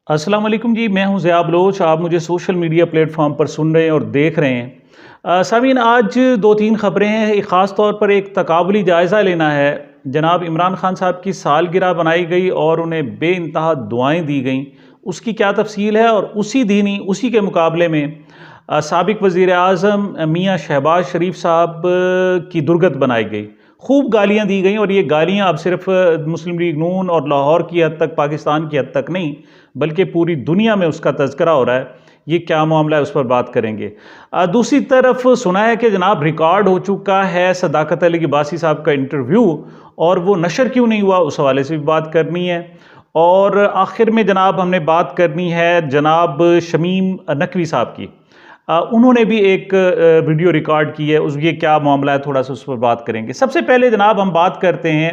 अस्सलाम वालेकुम जी, मैं हूं ज़िया बलोच। आप मुझे सोशल मीडिया प्लेटफॉर्म पर सुन रहे हैं और देख रहे हैं। सामीन, आज दो तीन ख़बरें हैं। ख़ास तौर पर एक तकाबुली जायज़ा लेना है। जनाब इमरान खान साहब की सालगिरह बनाई गई और उन्हें बेइंतहा दुआएं दी गईं। उसकी क्या तफसील है, और उसी दिन ही उसी के मुकाबले में साबिक़ वज़ीर आज़म मियाँ शहबाज शरीफ साहब की दुर्गत बनाई गई। खूब गालियाँ दी गईं, और ये गालियाँ अब सिर्फ मुस्लिम लीग नून और लाहौर की हद तक, पाकिस्तान की हद तक नहीं, बल्कि पूरी दुनिया में उसका तज़किरा हो रहा है। ये क्या मामला है, उस पर बात करेंगे। दूसरी तरफ सुना है कि जनाब रिकॉर्ड हो चुका है सदाकत अली लिबासी साहब का इंटरव्यू, और वो नशर क्यों नहीं हुआ, उस हवाले से भी बात करनी है। और आखिर में जनाब हमने बात करनी है जनाब शमीम नकवी साहब की। उन्होंने भी एक वीडियो रिकॉर्ड की है, उस ये क्या मामला है, थोड़ा सा उस पर बात करेंगे। सबसे पहले जनाब हम बात करते हैं,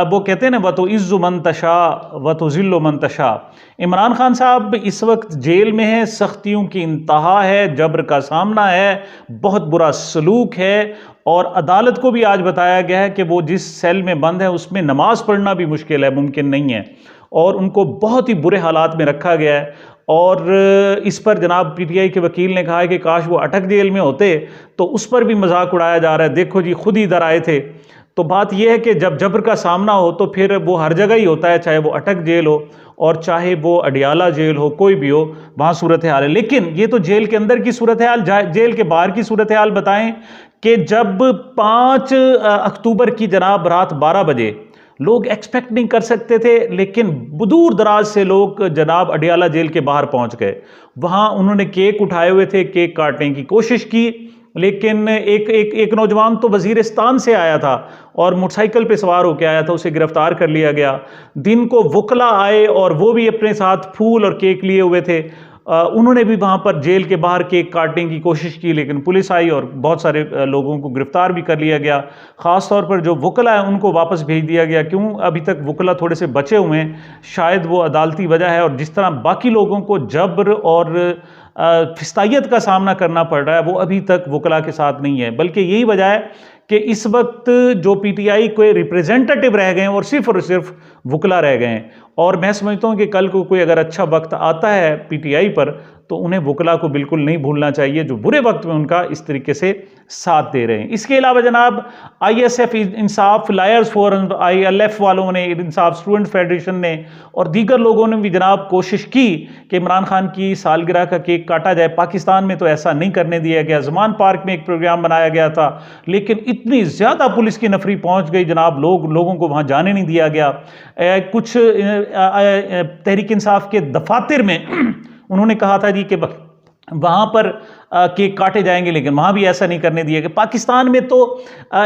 वो कहते हैं ना, व तो इज़्ज़ु मन तशा व तो ज़िल्लु मन तशा। इमरान खान साहब इस वक्त जेल में है, सख्तियों की इंतहा है, जबर का सामना है, बहुत बुरा सलूक है, और अदालत को भी आज बताया गया है कि वो जिस सेल में बंद है उसमें नमाज पढ़ना भी मुश्किल है, मुमकिन नहीं है, और उनको बहुत ही बुरे हालात में रखा गया है। और इस पर जनाब पीटीआई के वकील ने कहा है कि काश वो अटक जेल में होते, तो उस पर भी मजाक उड़ाया जा रहा है। देखो जी, खुद ही इधर आए थे। तो बात यह है कि जब जबर का सामना हो तो फिर वो हर जगह ही होता है, चाहे वो अटक जेल हो और चाहे वो अडियाला जेल हो, कोई भी हो, वहाँ सूरत हाल है। लेकिन ये तो जेल के अंदर की सूरत हाल, जेल के बाहर की सूरत हाल बताएं कि जब 5 अक्टूबर की जनाब रात 12 बजे लोग एक्सपेक्ट नहीं कर सकते थे, लेकिन दूर दराज से लोग जनाब अडियाला जेल के बाहर पहुंच गए। वहां उन्होंने केक उठाए हुए थे, केक काटने की कोशिश की, लेकिन एक नौजवान तो वजीरिस्तान से आया था और मोटरसाइकिल पे सवार होकर आया था, उसे गिरफ्तार कर लिया गया। दिन को वकला आए और वो भी अपने साथ फूल और केक लिए हुए थे। उन्होंने भी वहाँ पर जेल के बाहर केक काटने की कोशिश की, लेकिन पुलिस आई और बहुत सारे लोगों को गिरफ्तार भी कर लिया गया। ख़ास तौर पर जो वकला है उनको वापस भेज दिया गया। क्यों? अभी तक वकला थोड़े से बचे हुए हैं, शायद वो अदालती वजह है। और जिस तरह बाकी लोगों को जबर और फिस्तायत का सामना करना पड़ रहा है, वो अभी तक वकला के साथ नहीं है। बल्कि यही वजह है कि इस वक्त जो पीटीआई के रिप्रेजेंटेटिव रह गए हैं और सिर्फ वकला रह गए हैं। और मैं समझता हूं कि कल को कोई अगर अच्छा वक्त आता है पीटीआई पर, तो उन्हें वकला को बिल्कुल नहीं भूलना चाहिए, जो बुरे वक्त में उनका इस तरीके से साथ दे रहे हैं। इसके अलावा जनाब आईएसएफ इंसाफ लायर्स फोरम, आईएलएफ वालों ने, इंसाफ स्टूडेंट फेडरेशन ने और दीगर लोगों ने भी जनाब कोशिश की कि इमरान खान की सालगिरह का केक काटा जाए। पाकिस्तान में तो ऐसा नहीं करने दिया गया। ज़मान पार्क में एक प्रोग्राम बनाया गया था, लेकिन इतनी ज़्यादा पुलिस की नफरी पहुंच गई जनाब, लोगों को वहां जाने नहीं दिया गया। कुछ तहरीक इंसाफ के दफातर में उन्होंने कहा था जी कि वहां पर केक काटे जाएंगे, लेकिन वहां भी ऐसा नहीं करने दिया गया। पाकिस्तान में तो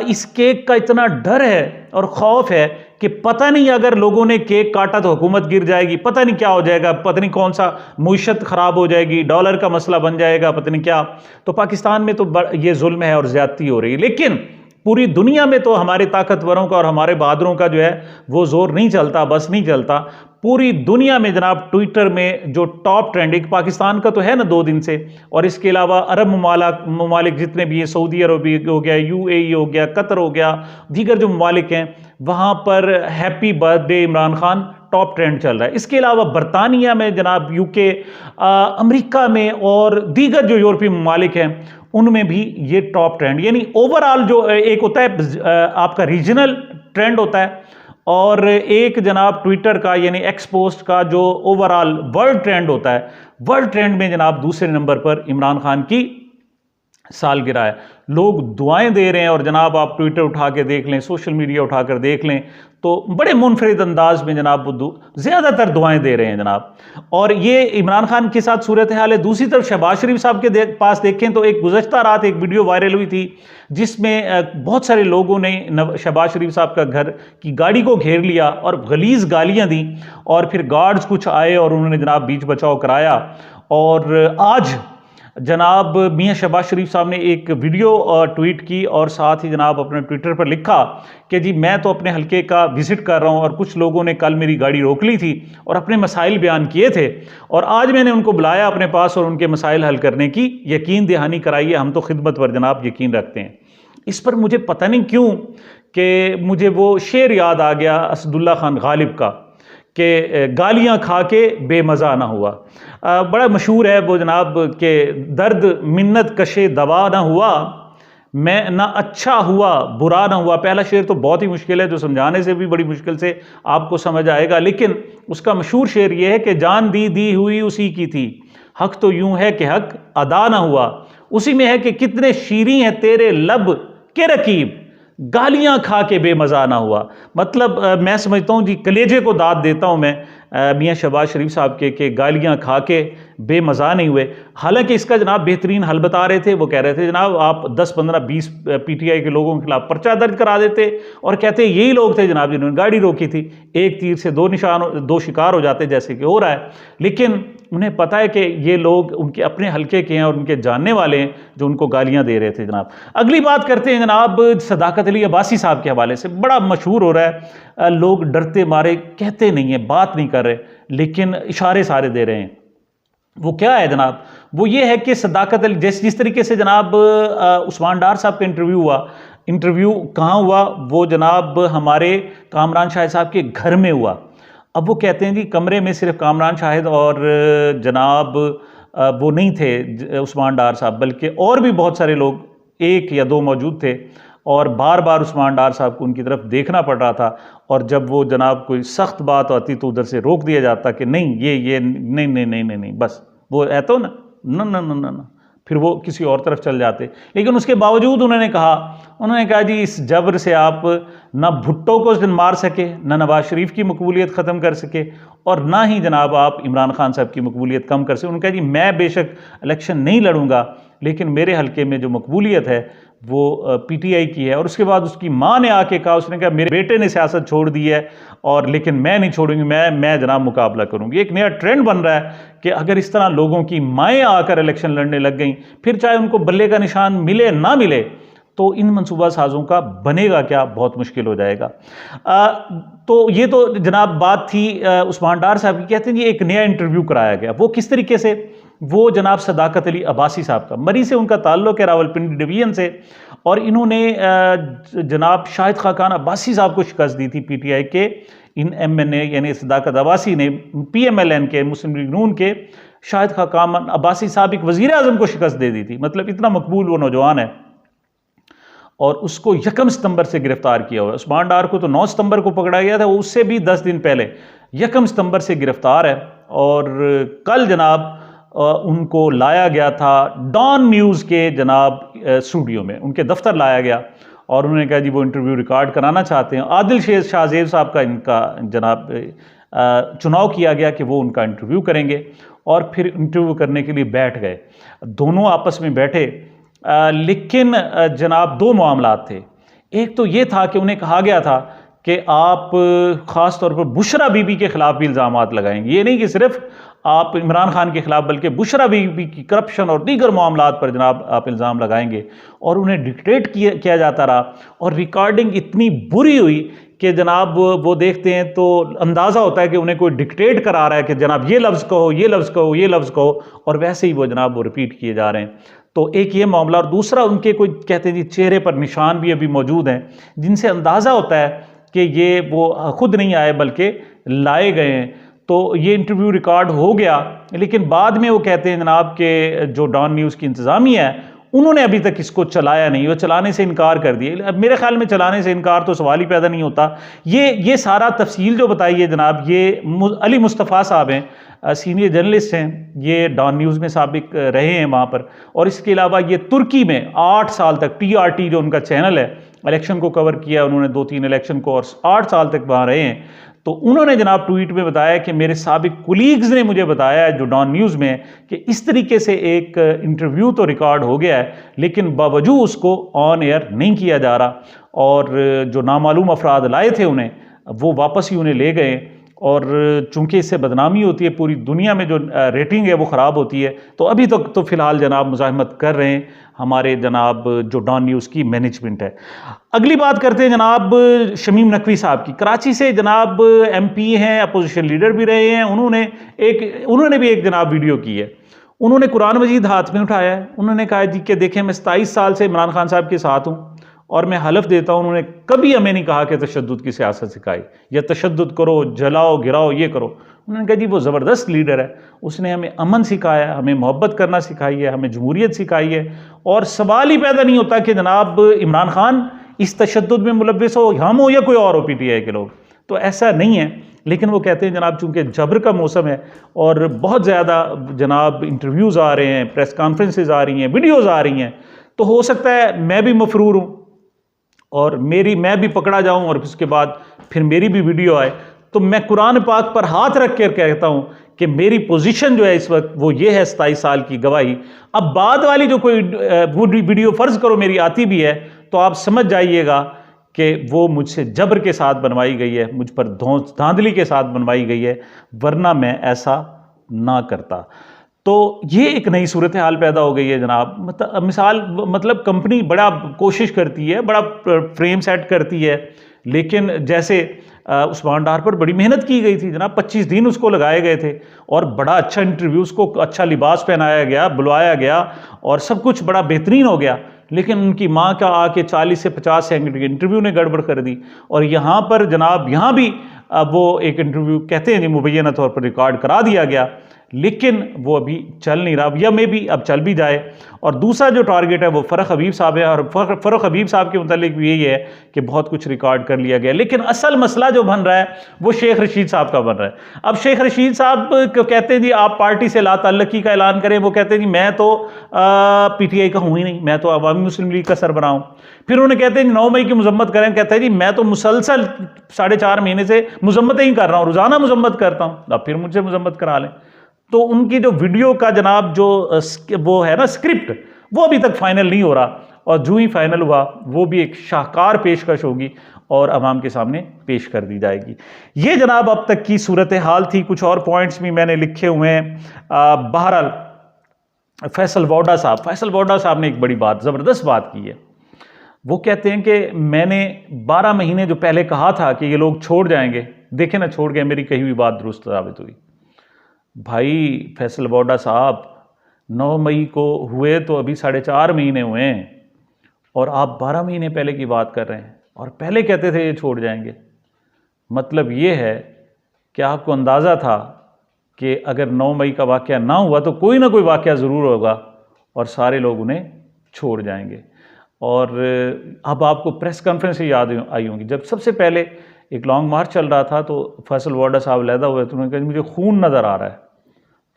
इस केक का इतना डर है और खौफ है कि पता नहीं अगर लोगों ने केक काटा तो हुकूमत गिर जाएगी, पता नहीं क्या हो जाएगा, पता नहीं कौन सा मुईशत खराब हो जाएगी, डॉलर का मसला बन जाएगा, पता नहीं क्या। तो पाकिस्तान में तो ये जुल्म है और ज्यादती हो रही है। लेकिन पूरी दुनिया में तो हमारे ताकतवरों का और हमारे बहादुरों का जो है वो जोर नहीं चलता, बस नहीं चलता। पूरी दुनिया में जनाब ट्विटर में जो टॉप ट्रेंडिंग, पाकिस्तान का तो है ना 2 दिन से, और इसके अलावा अरब ममालिक जितने भी हैं, सऊदी अरब हो गया, यूएई हो गया, कतर हो गया, दीगर जो ममालिक हैं, वहाँ पर happy birthday Imran Khan top trend चल रहा है। इसके अलावा बरतानिया में जनाब, यूके, अमेरिका में और दीगर जो यूरोपीय ममालिक हैं उनमें भी ये टॉप ट्रेंड, यानी ओवरऑल जो एक होता है आपका रीजनल ट्रेंड होता है, और एक जनाब ट्विटर का यानी एक्स पोस्ट का जो ओवरऑल वर्ल्ड ट्रेंड होता है। वर्ल्ड ट्रेंड में जनाब दूसरे नंबर पर इमरान खान की सालगिरह है। लोग दुआएं दे रहे हैं, और जनाब आप ट्विटर उठा के देख लें, सोशल मीडिया उठाकर देख लें, तो बड़े मुनफरिद अंदाज में जनाब वो ज़्यादातर दुआएं दे रहे हैं जनाब। और ये इमरान खान के साथ सूरत हाल है। दूसरी तरफ शहबाज शरीफ साहब के पास देखें तो एक गुज़श्ता रात एक वीडियो वायरल हुई थी, जिसमें बहुत सारे लोगों ने शहबाज शरीफ साहब का घर की गाड़ी को घेर लिया और गलीज़ गालियाँ दी, और फिर गार्ड्स कुछ आए और उन्होंने जनाब बीच बचाव कराया। और आज जनाब मियाँ शहबाज शरीफ साहब ने एक वीडियो ट्वीट की, और साथ ही जनाब अपने ट्विटर पर लिखा कि जी मैं तो अपने हलके का विजिट कर रहा हूं, और कुछ लोगों ने कल मेरी गाड़ी रोक ली थी और अपने मसाइल बयान किए थे, और आज मैंने उनको बुलाया अपने पास और उनके मसाइल हल करने की यकीन दहानी कराई है। हम तो खिदमत पर जनाब यकीन रखते हैं। इस पर मुझे पता नहीं क्यों कि मुझे वो शेर याद आ गया असदुल्ला खान गालिब का, कि गालियां खा के बेमज़ा ना हुआ। बड़ा मशहूर है वो जनाब के दर्द मिन्नत कशे दवा ना हुआ, मैं ना अच्छा हुआ बुरा ना हुआ। पहला शेर तो बहुत ही मुश्किल है, जो समझाने से भी बड़ी मुश्किल से आपको समझ आएगा, लेकिन उसका मशहूर शेर ये है कि जान दी दी हुई उसी की थी, हक तो यूं है कि हक अदा ना हुआ। उसी में है कि कितने शीरीं हैं तेरे लब के रकीब, गालियां खा के बेमज़ा ना हुआ। मतलब मैं समझता हूँ जी, कलेजे को दाद देता हूँ मैं मियाँ शहबाज शरीफ साहब के गालियां खा के बेमज़ा नहीं हुए। हालांकि इसका जनाब बेहतरीन हल बता रहे थे, वो कह रहे थे जनाब आप 10 15 20 पीटीआई के लोगों के खिलाफ पर्चा दर्ज करा देते और कहते यही लोग थे जनाब जिन्होंने गाड़ी रोकी थी, एक तीर से दो शिकार हो जाते जैसे कि हो रहा है। लेकिन उन्हें पता है कि ये लोग उनके अपने हल्के के हैं और उनके जानने वाले हैं जो उनको गालियां दे रहे थे जनाब। अगली बात करते हैं जनाब सदाकत अली अब्बासी साहब के हवाले से, बड़ा मशहूर हो रहा है, लोग डरते मारे कहते नहीं है, बात नहीं कर रहे, लेकिन इशारे सारे दे रहे हैं। वो क्या है जनाब, वो ये है कि सदाकत अली जिस तरीके से जनाब उस्मान डार साहब का इंटरव्यू हुआ, इंटरव्यू कहाँ हुआ, वो जनाब हमारे कामरान शाहिद साहब के घर में हुआ। अब वो कहते हैं कि कमरे में सिर्फ कामरान शाहिद और जनाब वो नहीं थे उस्मान डार साहब, बल्कि और भी बहुत सारे लोग, एक या दो मौजूद थे, और बार बार उस्मान डार साहब को उनकी तरफ देखना पड़ रहा था। और जब वो जनाब कोई सख्त बात आती तो उधर से रोक दिया जाता कि नहीं ये नहीं नहीं नहीं नहीं नहीं, बस वो है तो ना ना ना ना ना ना, फिर वो किसी और तरफ चल जाते। लेकिन उसके बावजूद उन्होंने कहा जी इस जबर से आप ना भुट्टो को मार सके, ना नवाज शरीफ की मकबूलियत ख़त्म कर सके, और ना ही जनाब आप इमरान खान साहब की मकबूलियत कम कर सके। उन्होंने कहा जी मैं बेशक इलेक्शन नहीं लड़ूंगा, लेकिन मेरे हल्के में जो मकबूलियत है वो पीटीआई की है। और उसके बाद उसकी माँ ने आके कहा, उसने कहा मेरे बेटे ने सियासत छोड़ दी है और लेकिन मैं नहीं छोड़ूंगी, मैं जनाब मुकाबला करूंगी। एक नया ट्रेंड बन रहा है कि अगर इस तरह लोगों की माएँ आकर इलेक्शन लड़ने लग गई, फिर चाहे उनको बल्ले का निशान मिले ना मिले, तो इन मनसूबा साजों का बनेगा क्या, बहुत मुश्किल हो जाएगा। तो ये तो जनाब बात थी उस्मान डार साहब की। कहते हैं ये एक नया इंटरव्यू कराया गया, वो किस तरीके से, वो जनाब सदाकत अली अब्बासी साहब का, मरी से उनका ताल्लुक है, रावलपिंडी डिवीजन से, और इन्होंने जनाब शाहिद खाकान अब्बासी साहब को शिकस्त दी थी पीटीआई के इन एमएनए यानी सदाकत अब्बासी ने पीएमएलएन के मुस्लिम लीग नून के शाहिद खाकान अब्बासी साहब एक वजीर आजम को शिकस्त दे दी थी। मतलब इतना मकबूल वो नौजवान है, और उसको 1 सितंबर से गिरफ्तार किया हुआ है। उस्मान डार को तो 9 सितंबर को पकड़ा गया था, वो उससे भी 10 दिन पहले 1 सितंबर से गिरफ्तार है। और कल जनाब उनको लाया गया था डॉन न्यूज़ के जनाब स्टूडियो में, उनके दफ्तर लाया गया, और उन्होंने कहा जी वो इंटरव्यू रिकॉर्ड कराना चाहते हैं। आदिल शाहजेब साहब का इनका जनाब चुनाव किया गया कि वो उनका इंटरव्यू करेंगे, और फिर इंटरव्यू करने के लिए बैठ गए। दोनों आपस में बैठे, लेकिन जनाब 2 मामलात थे। एक तो ये था कि उन्हें कहा गया था कि आप ख़ास तौर पर बुशरा बीबी के ख़िलाफ़ भी इल्ज़ामात लगाएंगे। ये नहीं कि सिर्फ आप इमरान खान के ख़िलाफ़, बल्कि बुशरा बीबी की करप्शन और दीगर मामलात पर जनाब आप इल्ज़ाम लगाएंगे। और उन्हें डिक्टेट किया जाता रहा, और रिकॉर्डिंग इतनी बुरी हुई कि जनाब वो देखते हैं तो अंदाज़ा होता है कि उन्हें कोई डिक्टेट करा रहा है कि जनाब ये लफ्ज़ कहो, ये लफ्ज़ कहो, ये लफ्ज़ कहो, और वैसे ही वो जनाब वो रिपीट किए जा रहे हैं। तो एक ये मामला, और दूसरा उनके कोई कहते हैं जी चेहरे पर निशान भी अभी मौजूद हैं, जिनसे अंदाज़ा होता है कि ये वो खुद नहीं आए बल्कि लाए गए हैं। तो ये इंटरव्यू रिकॉर्ड हो गया, लेकिन बाद में वो कहते हैं जनाब के जो डॉन न्यूज़ की इंतज़ामिया है उन्होंने अभी तक इसको चलाया नहीं, वो चलाने से इनकार कर दिए। अब मेरे ख्याल में चलाने से इनकार तो सवाल ही पैदा नहीं होता। ये सारा तफसील जो बताई है जनाब, ये अली मुस्तफ़ा साहब हैं, सीनियर जर्नलिस्ट हैं, ये डॉन न्यूज़ में साबिक रहे हैं वहाँ पर। और इसके अलावा ये तुर्की में 8 साल तक TRT जो उनका चैनल है, इलेक्शन को कवर किया उन्होंने, 2-3 इलेक्शन को, और 8 साल तक वहाँ रहे हैं। तो उन्होंने जनाब ट्वीट में बताया कि मेरे साबिक कुलीग्स ने मुझे बताया है जो डॉन न्यूज़ में, कि इस तरीके से एक इंटरव्यू तो रिकॉर्ड हो गया है, लेकिन बावजूद उसको ऑन एयर नहीं किया जा रहा, और जो नामालूम अफराद लाए थे उन्हें वो वापस ही उन्हें ले गए। और चूंकि इससे बदनामी होती है, पूरी दुनिया में जो रेटिंग है वो ख़राब होती है। तो अभी तक तो फ़िलहाल जनाब मुज़ाहमत कर रहे हैं हमारे जनाब जो डॉन न्यूज़ की मैनेजमेंट है। अगली बात करते हैं जनाब शमीम नकवी साहब की, कराची से जनाब MP हैं, अपोजिशन लीडर भी रहे हैं। उन्होंने भी एक जनाब वीडियो की है। उन्होंने कुरान मजीद हाथ में उठाया है। उन्होंने कहा जी कि देखें मैं 27 साल से इमरान खान साहब के साथ हूँ, और मैं हलफ देता हूँ उन्होंने कभी हमें नहीं कहा कि तशद्दुद की सियासत सिखाई या तशद्दुद करो, जलाओ, गिराओ, ये करो। उन्होंने कहा जी वो ज़बरदस्त लीडर है, उसने हमें अमन सिखाया, हमें मोहब्बत करना सिखाई है, हमें जमहूरियत सिखाई है। और सवाल ही पैदा नहीं होता कि जनाब इमरान खान इस तशद्दुद में मुलव्विस हो, हम हो या कोई और हो PTI के लोग, तो ऐसा नहीं है। लेकिन वो कहते हैं जनाब चूँकि जबर का मौसम है और बहुत ज़्यादा जनाब इंटरव्यूज़ आ रहे हैं, प्रेस कॉन्फ्रेंसेज आ रही हैं, वीडियोज़ आ रही हैं, तो हो सकता है मैं भी मफरूर हूँ और मैं भी पकड़ा जाऊँ और उसके बाद फिर मेरी भी वीडियो आए। तो मैं कुरान पाक पर हाथ रख कर कहता हूँ कि मेरी पोजीशन जो है इस वक्त वो ये है 27 साल की गवाही। अब बाद वाली जो कोई वीडियो फ़र्ज़ करो मेरी आती भी है तो आप समझ जाइएगा कि वो मुझसे जबर के साथ बनवाई गई है, मुझ पर धांधली के साथ बनवाई गई है, वरना मैं ऐसा ना करता। तो ये एक नई सूरत हाल पैदा हो गई है जनाब। मतलब कंपनी बड़ा कोशिश करती है, बड़ा फ्रेम सेट करती है, लेकिन जैसे उस्मान डार पर बड़ी मेहनत की गई थी जनाब, 25 दिन उसको लगाए गए थे और बड़ा अच्छा इंटरव्यू, उसको अच्छा लिबास पहनाया गया, बुलवाया गया और सब कुछ बड़ा बेहतरीन हो गया। लेकिन उनकी माँ का आके 40 से 50 सेकंड के इंटरव्यू ने गड़बड़ कर दी। और यहाँ पर जनाब यहाँ भी वो एक इंटरव्यू कहते हैं जी मुबैना तौर पर रिकॉर्ड करा दिया गया, लेकिन वो अभी चल नहीं रहा, या मे भी अब चल भी जाए। और दूसरा जो टारगेट है वो फ़रख हबीब साहब है, और फ़रख हबीब साहब के मुतालिक भी यही है कि बहुत कुछ रिकॉर्ड कर लिया गया, लेकिन असल मसला जो बन रहा है वो शेख रशीद साहब का बन रहा है। अब शेख रशीद साहब को कहते हैं जी आप पार्टी से लाताल्लुकी का ऐलान करें, वो कहते हैं जी मैं तो PTI का हूँ ही नहीं, मैं तो अवामी मुस्लिम लीग का सरबराह हूँ। फिर उन्होंने कहते हैं 9 मई की मजम्मत करें, कहते हैं जी मैं तो मुसलसल 4.5 महीने से मजम्मतें ही कर रहा हूँ, रोज़ाना मजम्मत करता हूँ, अब फिर मुझसे मजम्मत करा लें। तो उनकी जो वीडियो का जनाब जो वो है ना स्क्रिप्ट, वो अभी तक फाइनल नहीं हो रहा, और जो ही फाइनल हुआ वो भी एक शाहकार पेशकश होगी और अवाम के सामने पेश कर दी जाएगी। ये जनाब अब तक की सूरत हाल थी। कुछ और पॉइंट्स भी मैंने लिखे हुए हैं। बहरहाल फैसल वोडा साहब ने एक बड़ी बात, ज़बरदस्त बात की है। वो कहते हैं कि मैंने 12 महीने जो पहले कहा था कि ये लोग छोड़ जाएंगे, देखे ना छोड़ गए, मेरी कही हुई बात दुरुस्त साबित हुई। भाई फैसल वोडा साहब 9 मई को हुए तो अभी 4.5 महीने हुए हैं, और आप 12 महीने पहले की बात कर रहे हैं, और पहले कहते थे ये छोड़ जाएंगे। मतलब ये है कि आपको अंदाज़ा था कि अगर 9 मई का वाक़या ना हुआ तो कोई ना कोई वाक़या ज़रूर होगा और सारे लोग उन्हें छोड़ जाएंगे। और अब आपको प्रेस कॉन्फ्रेंस से याद आई होंगी, जब सबसे पहले एक लॉन्ग मार्च चल रहा था तो फैसल वोडा साहब लहदा हुए तो उन्होंने कहा मुझे खून नज़र आ रहा है।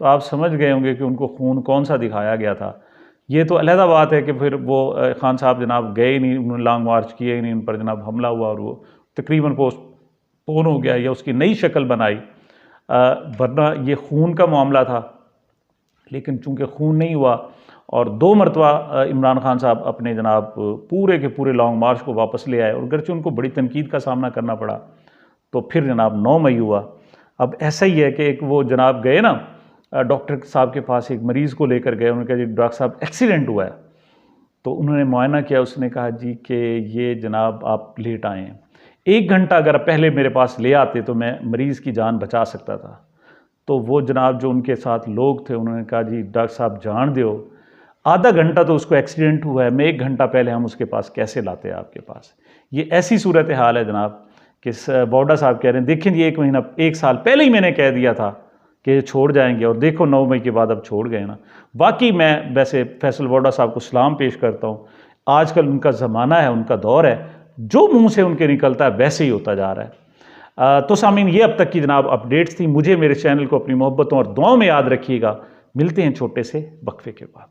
तो आप समझ गए होंगे कि उनको खून कौन सा दिखाया गया था। ये तो अलहदा बात है कि फिर वो खान साहब जनाब गए नहीं, उन्होंने लॉन्ग मार्च किए ही नहीं, उन पर जनाब हमला हुआ और वो तकरीबन पोस्टपोन हो गया या उसकी नई शक्ल बनाई, वरना ये खून का मामला था। लेकिन चूँकि खून नहीं हुआ और 2 मरतबा इमरान खान साहब अपने जनाब पूरे के पूरे लॉन्ग मार्च को वापस ले आए, और अगरचे उनको बड़ी तनकीद का सामना करना पड़ा, तो फिर जनाब 9 मई हुआ। अब ऐसा ही है कि एक वो जनाब गए ना डॉक्टर साहब के पास, एक मरीज़ को लेकर गए, उन्होंने कहा जी डॉक्टर साहब एक्सीडेंट हुआ है। तो उन्होंने मुआयना किया, उसने कहा जी कि ये जनाब आप लेट आए हैं, 1 घंटा अगर पहले मेरे पास ले आते तो मैं मरीज़ की जान बचा सकता था। तो वो जनाब जो उनके साथ लोग थे उन्होंने कहा जी डॉक्टर साहब जान दो, आधा घंटा तो उसको एक्सीडेंट हुआ है, मैं 1 घंटा पहले हम उसके पास कैसे लाते हैं आपके पास। ये ऐसी सूरत हाल है जनाब कि वोडा साहब कह रहे हैं देखें जी 1 साल पहले ही मैंने कह दिया था कि छोड़ जाएंगे, और देखो 9 मई के बाद अब छोड़ गए ना। बाकी मैं वैसे फैसल वोडा साहब को सलाम पेश करता हूँ, आजकल उनका ज़माना है, उनका दौर है, जो मुंह से उनके निकलता है वैसे ही होता जा रहा है। तो सामीन ये अब तक की जनाब अपडेट्स थी। मुझे मेरे चैनल को अपनी मोहब्बतों और दुआओं में याद रखिएगा। मिलते हैं छोटे से वक्फे के बाद।